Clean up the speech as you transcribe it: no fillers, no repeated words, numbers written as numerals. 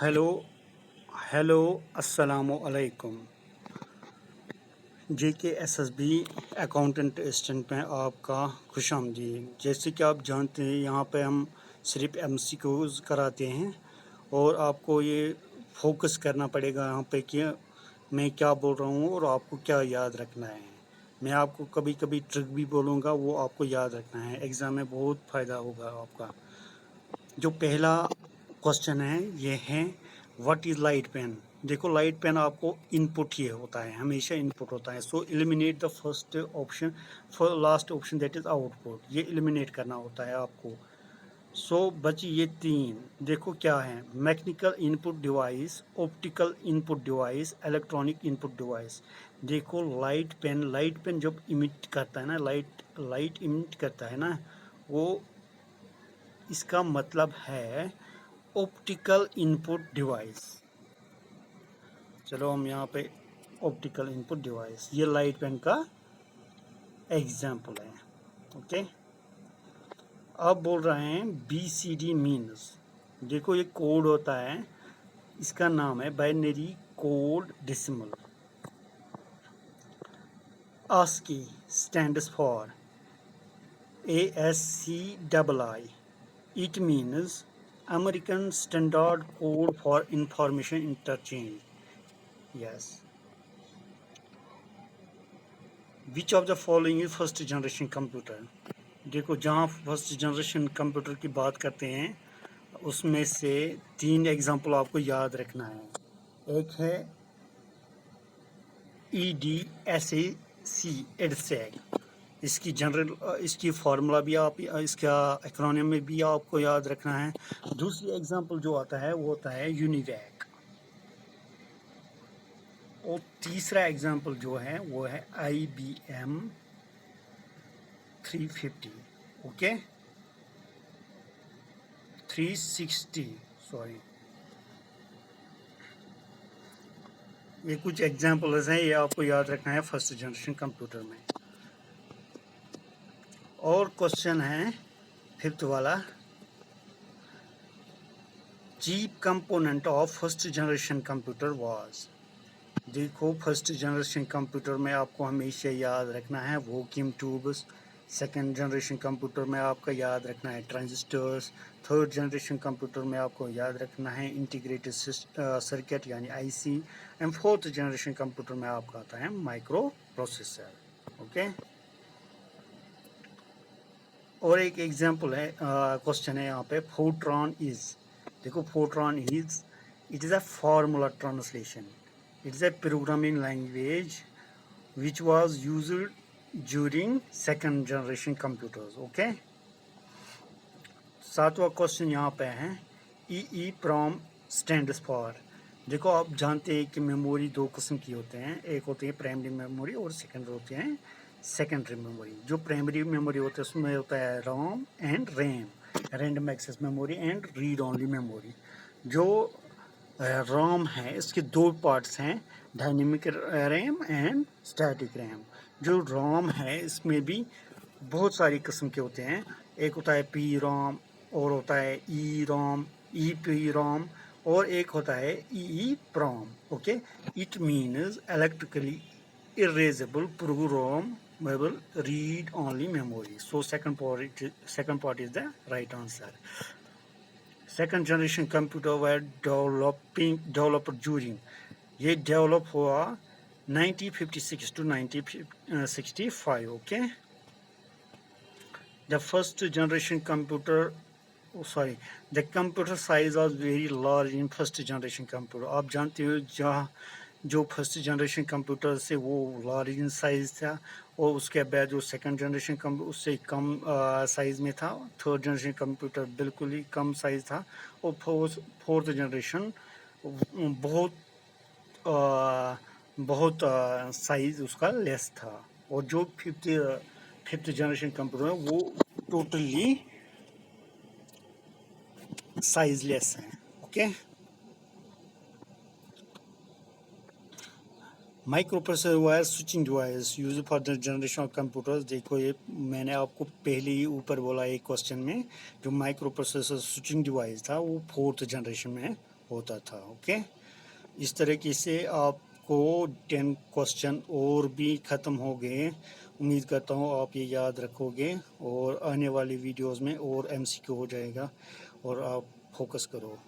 Hello hello अस्सलामु अलैकुम। JKSSB accountant assistant में आपका खुशामदीद। जैसे कि आप जानते हैं यहाँ पे हम सिर्फ MCQs कराते हैं और आपको ये फोकस करना पड़ेगा यहाँ पे कि मैं क्या बोल रहा हूँ और आपको क्या याद रखना है। मैं आपको कभी कभी ट्रिक भी बोलूँगा, वो आपको याद रखना है। एग्ज़ाम में बहुत फ़ायदा होगा आपका। जो पहला क्वेश्चन है ये है व्हाट इज़ लाइट पेन। देखो, लाइट पेन आपको इनपुट ही होता है, हमेशा इनपुट होता है। So eliminate the first option for last option that is output. ये एलिमिनेट करना होता है आपको। सो बची ये तीन। देखो क्या है, mechanical input device, optical input device, electronic input device. देखो लाइट पेन जब इमिट करता है ना, लाइट इमिट करता है ना, वो इसका मतलब है ऑप्टिकल इनपुट डिवाइस। चलो हम यहाँ पे ऑप्टिकल इनपुट डिवाइस, ये लाइट पेन का एग्जाम्पल है। ओके, अब बोल रहे हैं BCD मीन्स। देखो ये कोड होता है, इसका नाम है binary code decimal. ASCII stands for ASCII. It means American Standard Code for Information Interchange. Yes. Which of the following is first generation computer? देखो, जहाँ फर्स्ट जनरेशन कंप्यूटर की बात करते हैं उसमें से तीन एग्जांपल आपको याद रखना है। एक है EDSAC, एडसैक। इसकी फार्मूला भी आप, इसका एक्रोनिम में भी आपको याद रखना है। दूसरी एग्जांपल जो आता है वो होता है यूनिवैक। और तीसरा एग्जांपल जो है वो है IBM 350। Okay, 360, sorry. ये कुछ एग्जांपल्स हैं, ये आपको याद रखना है फर्स्ट जनरेशन कंप्यूटर में। और क्वेश्चन है फिफ्थ वाला, chief component of first generation computer was. देखो, फर्स्ट जनरेशन कंप्यूटर में आपको हमेशा याद रखना है vacuum tubes. Second generation computer में आपका याद रखना है ट्रांजिस्टर्स। थर्ड जनरेशन कंप्यूटर में आपको याद रखना है इंटीग्रेटेड सर्किट यानी IC। And fourth generation computer में आपका आता है माइक्रो प्रोसेसर। ओके, और एक एग्जांपल है, क्वेश्चन है यहाँ पे, फोर्ट्रॉन इज। देखो, Fortran is, it is a formula translation. It is a programming language which was used during second generation computers. Okay, सातवां क्वेश्चन यहाँ पे है EEPROM stands for। देखो, आप जानते हैं कि मेमोरी दो किस्म की होते हैं, एक होती है प्राइमरी मेमोरी और सेकेंडरी होती है सेकेंडरी मेमोरी। जो प्राइमरी मेमोरी होता है उसमें होता है ROM and RAM, random access memory and read only memory. जो ROM है इसके दो पार्ट्स हैं, dynamic RAM and static RAM. जो ROM है इसमें भी बहुत सारी किस्म के होते हैं। एक होता है PROM और होता है EROM, EPROM और एक होता है EEPROM। Okay, it means electrically erasable programmable read only memory. So second part is the right answer. Second generation computer were developed during, ये डेवलप हुआ 1956 to 1965। Okay, the first generation computer, sorry, the computer size was very large in first generation computer. आप जानते हो जहाँ जो first generation computer से वो large in size था, और उसके बाद जो सेकंड जनरेशन उससे कम साइज़ में था। थर्ड जनरेशन कंप्यूटर बिल्कुल ही कम साइज़ था, और फोर्थ जनरेशन बहुत बहुत साइज़ उसका लेस था। और जो फिफ्थ जनरेशन कंप्यूटर है वो टोटली साइज लेस है। Okay, micro processor wire switching device use for the generation of computers. देखो, ये मैंने आपको पहले ही ऊपर बोला एक क्वेश्चन में, जो माइक्रो प्रोसेसर स्विचिंग डिवाइस था वो फोर्थ जनरेशन में होता था। ओके, इस तरीके से आपको 10 क्वेश्चन और भी ख़त्म हो गए। उम्मीद करता हूँ आप ये याद रखोगे और आने वाली वीडियोस में और एमसीक्यू हो जाएगा और आप फोकस करो।